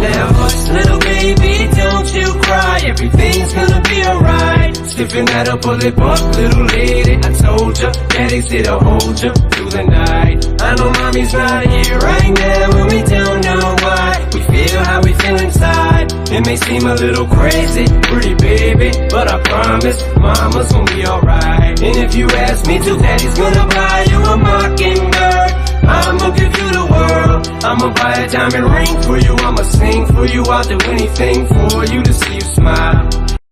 Now hush, little baby, don't you cry. Everything's gonna be alright. Stiffen that up, pull it up, little lady. I told ya, daddy's here to hold ya through the night. I know mommy's not here right now, and we don't know why. We feel how we feel inside. It may seem a little crazy, pretty baby, but I promise mama's gonna be alright. And if you ask me to, daddy's gonna buy you a mockingbird. I'ma give you the world. I'ma buy a diamond ring for you. I'ma sing for you. I'll do anything for you to see you smile.